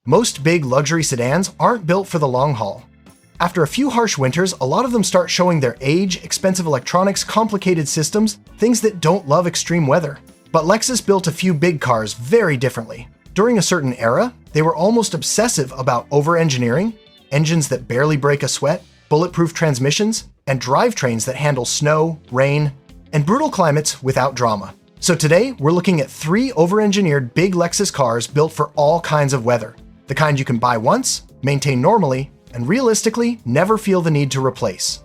Most big luxury sedans aren't built for the long haul. After a few harsh winters, a lot of them start showing their age, expensive electronics, complicated systems, things that don't love extreme weather. But Lexus built a few big cars very differently. During a certain era, they were almost obsessive about over-engineering, engines that barely break a sweat, bulletproof transmissions, and drivetrains that handle snow, rain, and brutal climates without drama. So today, we're looking at 3 over-engineered big Lexus cars built for all kinds of weather. The kind you can buy once, maintain normally, and realistically never feel the need to replace.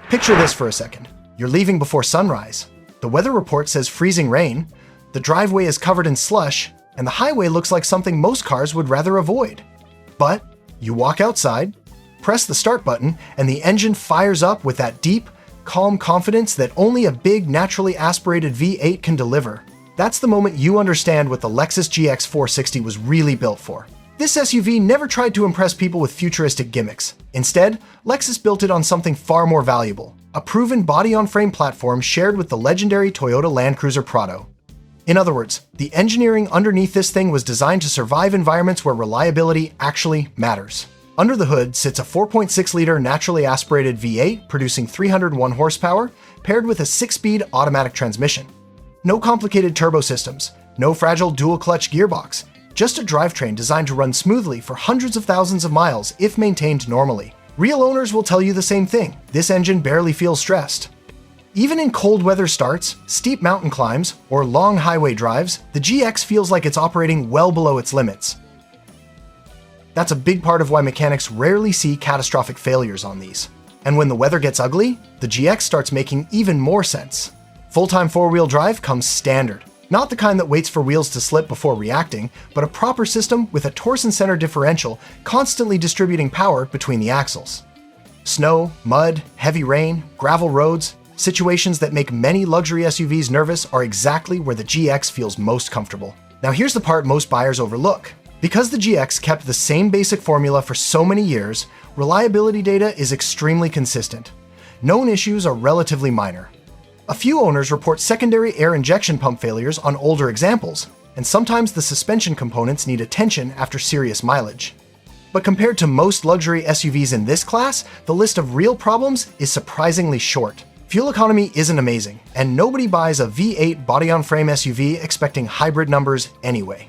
Picture this for a second. You're leaving before sunrise. The weather report says freezing rain, the driveway is covered in slush, and the highway looks like something most cars would rather avoid. But you walk outside, press the start button, and the engine fires up with that deep, calm confidence that only a big, naturally aspirated V8 can deliver. That's the moment you understand what the Lexus GX 460 was really built for. This SUV never tried to impress people with futuristic gimmicks. Instead, Lexus built it on something far more valuable, a proven body-on-frame platform shared with the legendary Toyota Land Cruiser Prado. In other words, the engineering underneath this thing was designed to survive environments where reliability actually matters. Under the hood sits a 4.6-liter naturally aspirated V8 producing 301 horsepower, paired with a 6-speed automatic transmission. No complicated turbo systems, no fragile dual-clutch gearbox, just a drivetrain designed to run smoothly for hundreds of thousands of miles if maintained normally. Real owners will tell you the same thing. This engine barely feels stressed. Even in cold weather starts, steep mountain climbs, or long highway drives, the GX feels like it's operating well below its limits. That's a big part of why mechanics rarely see catastrophic failures on these. And when the weather gets ugly, the GX starts making even more sense. Full-time 4-wheel drive comes standard. Not the kind that waits for wheels to slip before reacting, but a proper system with a torsion center differential constantly distributing power between the axles. Snow, mud, heavy rain, gravel roads, situations that make many luxury SUVs nervous are exactly where the GX feels most comfortable. Now here's the part most buyers overlook. Because the GX kept the same basic formula for so many years, reliability data is extremely consistent. Known issues are relatively minor. A few owners report secondary air injection pump failures on older examples, and sometimes the suspension components need attention after serious mileage. But compared to most luxury SUVs in this class, the list of real problems is surprisingly short. Fuel economy isn't amazing, and nobody buys a V8 body-on-frame SUV expecting hybrid numbers anyway.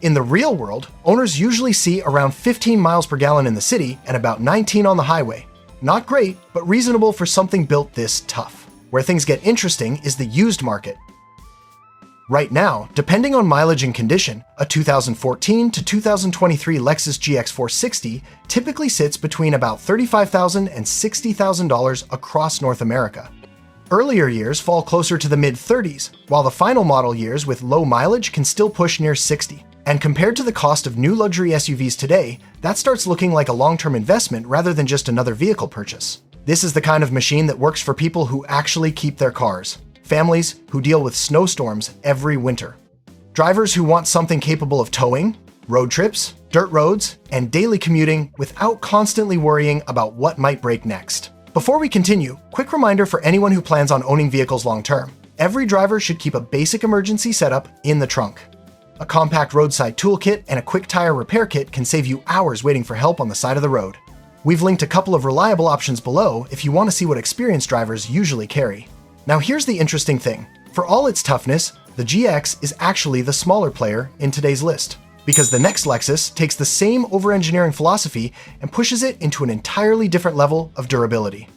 In the real world, owners usually see around 15 miles per gallon in the city and about 19 on the highway. Not great, but reasonable for something built this tough. Where things get interesting is the used market. Right now, depending on mileage and condition, a 2014 to 2023 Lexus GX 460 typically sits between about $35,000 and $60,000 across North America. Earlier years fall closer to the mid-30s, while the final model years with low mileage can still push near 60. And compared to the cost of new luxury SUVs today, that starts looking like a long-term investment rather than just another vehicle purchase. This is the kind of machine that works for people who actually keep their cars, families who deal with snowstorms every winter, drivers who want something capable of towing, road trips, dirt roads, and daily commuting without constantly worrying about what might break next. Before we continue, quick reminder for anyone who plans on owning vehicles long-term. Every driver should keep a basic emergency setup in the trunk. A compact roadside toolkit and a quick tire repair kit can save you hours waiting for help on the side of the road. We've linked a couple of reliable options below if you want to see what experienced drivers usually carry. Now here's the interesting thing. For all its toughness, the GX is actually the smaller player in today's list, because the next Lexus takes the same over-engineering philosophy and pushes it into an entirely different level of durability.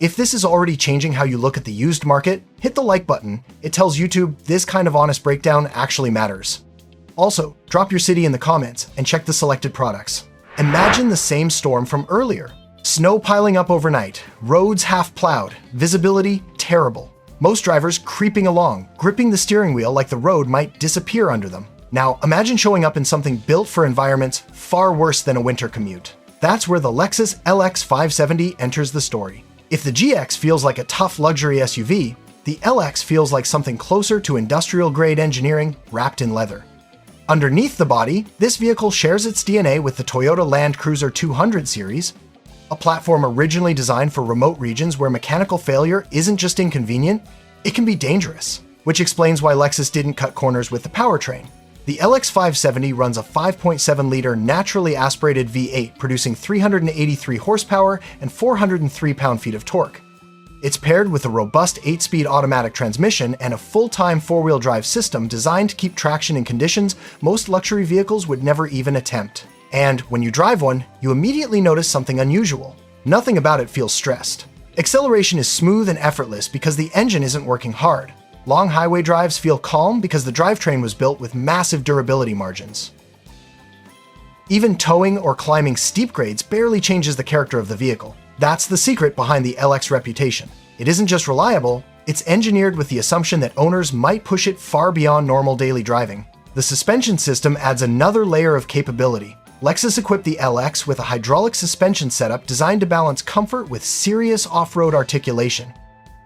If this is already changing how you look at the used market, hit the like button. It tells YouTube this kind of honest breakdown actually matters. Also, drop your city in the comments and check the selected products. Imagine the same storm from earlier. Snow piling up overnight, roads half plowed, visibility terrible. Most drivers creeping along, gripping the steering wheel like the road might disappear under them. Now imagine showing up in something built for environments far worse than a winter commute. That's where the Lexus LX 570 enters the story. If the GX feels like a tough luxury SUV, the LX feels like something closer to industrial-grade engineering wrapped in leather. Underneath the body, this vehicle shares its DNA with the Toyota Land Cruiser 200 series, a platform originally designed for remote regions where mechanical failure isn't just inconvenient, it can be dangerous, which explains why Lexus didn't cut corners with the powertrain. The LX 570 runs a 5.7-liter naturally aspirated V8 producing 383 horsepower and 403 pound-feet of torque. It's paired with a robust 8-speed automatic transmission and a full-time 4-wheel drive system designed to keep traction in conditions most luxury vehicles would never even attempt. And when you drive one, you immediately notice something unusual. Nothing about it feels stressed. Acceleration is smooth and effortless because the engine isn't working hard. Long highway drives feel calm because the drivetrain was built with massive durability margins. Even towing or climbing steep grades barely changes the character of the vehicle. That's the secret behind the LX reputation. It isn't just reliable, it's engineered with the assumption that owners might push it far beyond normal daily driving. The suspension system adds another layer of capability. Lexus equipped the LX with a hydraulic suspension setup designed to balance comfort with serious off-road articulation.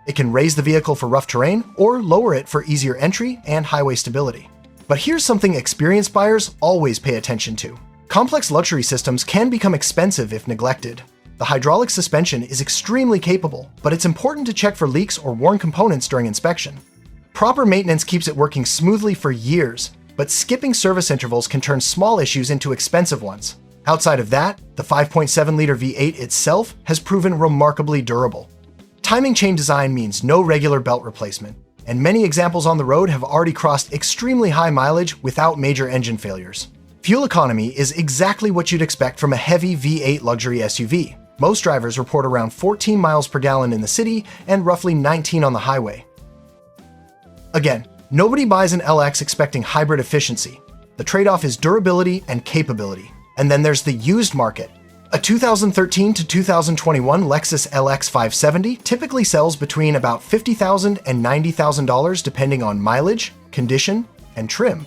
It can raise the vehicle for rough terrain or lower it for easier entry and highway stability. But here's something experienced buyers always pay attention to. Complex luxury systems can become expensive if neglected. The hydraulic suspension is extremely capable, but it's important to check for leaks or worn components during inspection. Proper maintenance keeps it working smoothly for years, but skipping service intervals can turn small issues into expensive ones. Outside of that, the 5.7-liter V8 itself has proven remarkably durable. Timing chain design means no regular belt replacement, and many examples on the road have already crossed extremely high mileage without major engine failures. Fuel economy is exactly what you'd expect from a heavy V8 luxury SUV. Most drivers report around 14 miles per gallon in the city and roughly 19 on the highway. Again, nobody buys an LX expecting hybrid efficiency. The trade-off is durability and capability. And then there's the used market. A 2013 to 2021 Lexus LX 570 typically sells between about $50,000 and $90,000 depending on mileage, condition, and trim.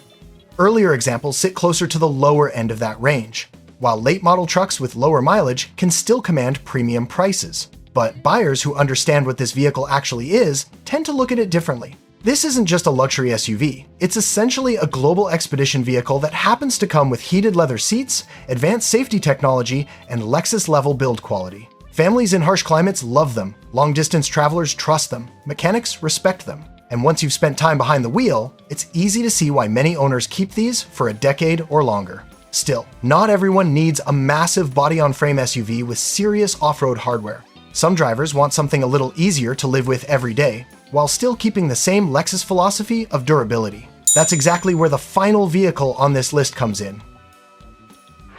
Earlier examples sit closer to the lower end of that range, while late-model trucks with lower mileage can still command premium prices. But buyers who understand what this vehicle actually is tend to look at it differently. This isn't just a luxury SUV, it's essentially a global expedition vehicle that happens to come with heated leather seats, advanced safety technology, and Lexus-level build quality. Families in harsh climates love them, long-distance travelers trust them, mechanics respect them. And once you've spent time behind the wheel, it's easy to see why many owners keep these for a decade or longer. Still, not everyone needs a massive body-on-frame SUV with serious off-road hardware. Some drivers want something a little easier to live with every day, while still keeping the same Lexus philosophy of durability. That's exactly where the final vehicle on this list comes in.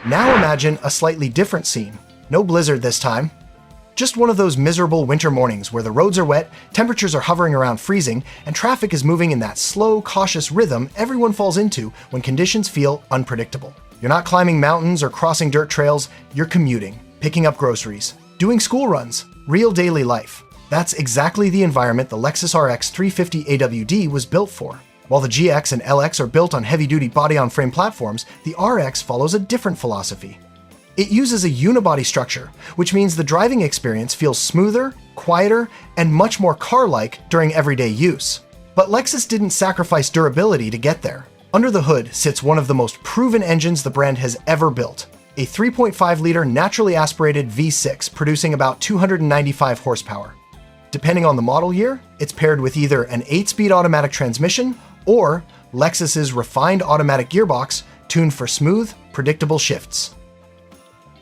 Now imagine a slightly different scene. No blizzard this time. Just one of those miserable winter mornings where the roads are wet, temperatures are hovering around freezing, and traffic is moving in that slow, cautious rhythm everyone falls into when conditions feel unpredictable. You're not climbing mountains or crossing dirt trails, you're commuting, picking up groceries, doing school runs, real daily life. That's exactly the environment the Lexus RX 350 AWD was built for. While the GX and LX are built on heavy-duty body-on-frame platforms, the RX follows a different philosophy. It uses a unibody structure, which means the driving experience feels smoother, quieter, and much more car-like during everyday use. But Lexus didn't sacrifice durability to get there. Under the hood sits one of the most proven engines the brand has ever built, a 3.5-liter naturally aspirated V6 producing about 295 horsepower. Depending on the model year, it's paired with either an 8-speed automatic transmission or Lexus's refined automatic gearbox tuned for smooth, predictable shifts.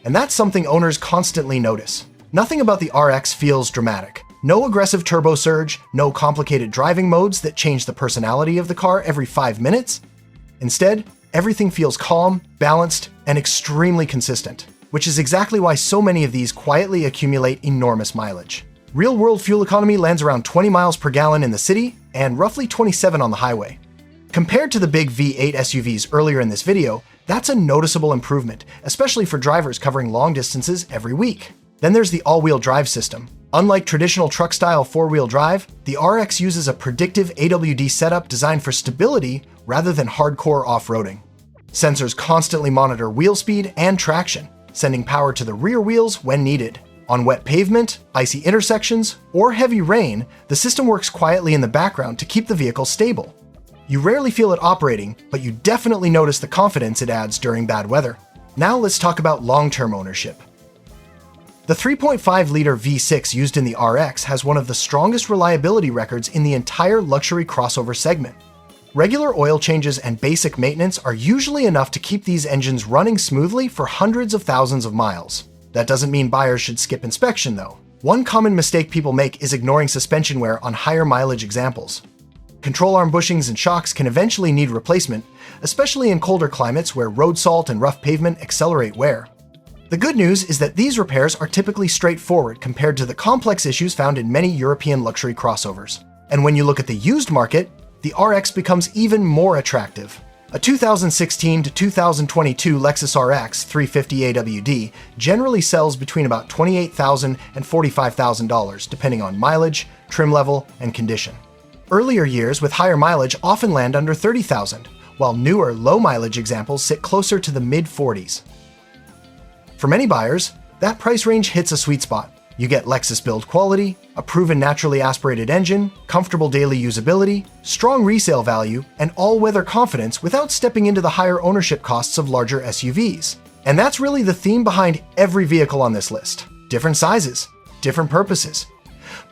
And that's something owners constantly notice. Nothing about the RX feels dramatic. No aggressive turbo surge, no complicated driving modes that change the personality of the car every 5 minutes. Instead, everything feels calm, balanced, and extremely consistent, which is exactly why so many of these quietly accumulate enormous mileage. Real-world fuel economy lands around 20 miles per gallon in the city and roughly 27 on the highway. Compared to the big V8 SUVs earlier in this video, that's a noticeable improvement, especially for drivers covering long distances every week. Then there's the all-wheel drive system. Unlike traditional truck-style four-wheel drive, the RX uses a predictive AWD setup designed for stability rather than hardcore off-roading. Sensors constantly monitor wheel speed and traction, sending power to the rear wheels when needed. On wet pavement, icy intersections, or heavy rain, the system works quietly in the background to keep the vehicle stable. You rarely feel it operating, but you definitely notice the confidence it adds during bad weather. Now let's talk about long-term ownership. The 3.5-liter V6 used in the RX has one of the strongest reliability records in the entire luxury crossover segment. Regular oil changes and basic maintenance are usually enough to keep these engines running smoothly for hundreds of thousands of miles. That doesn't mean buyers should skip inspection, though. One common mistake people make is ignoring suspension wear on higher mileage examples. Control arm bushings and shocks can eventually need replacement, especially in colder climates where road salt and rough pavement accelerate wear. The good news is that these repairs are typically straightforward compared to the complex issues found in many European luxury crossovers. And when you look at the used market, the RX becomes even more attractive. A 2016 to 2022 Lexus RX 350 AWD generally sells between about $28,000 and $45,000, depending on mileage, trim level, and condition. Earlier years with higher mileage often land under $30,000, while newer low-mileage examples sit closer to the mid-40s. For many buyers, that price range hits a sweet spot. You get Lexus build quality, a proven naturally aspirated engine, comfortable daily usability, strong resale value, and all-weather confidence without stepping into the higher ownership costs of larger SUVs. And that's really the theme behind every vehicle on this list. Different sizes, different purposes,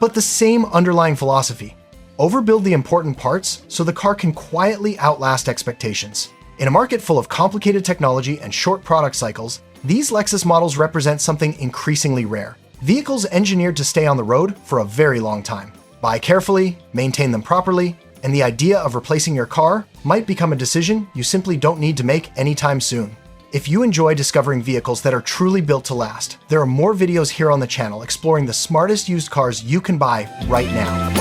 but the same underlying philosophy. Overbuild the important parts so the car can quietly outlast expectations. In a market full of complicated technology and short product cycles, these Lexus models represent something increasingly rare. Vehicles engineered to stay on the road for a very long time. Buy carefully, maintain them properly, and the idea of replacing your car might become a decision you simply don't need to make anytime soon. If you enjoy discovering vehicles that are truly built to last, there are more videos here on the channel exploring the smartest used cars you can buy right now.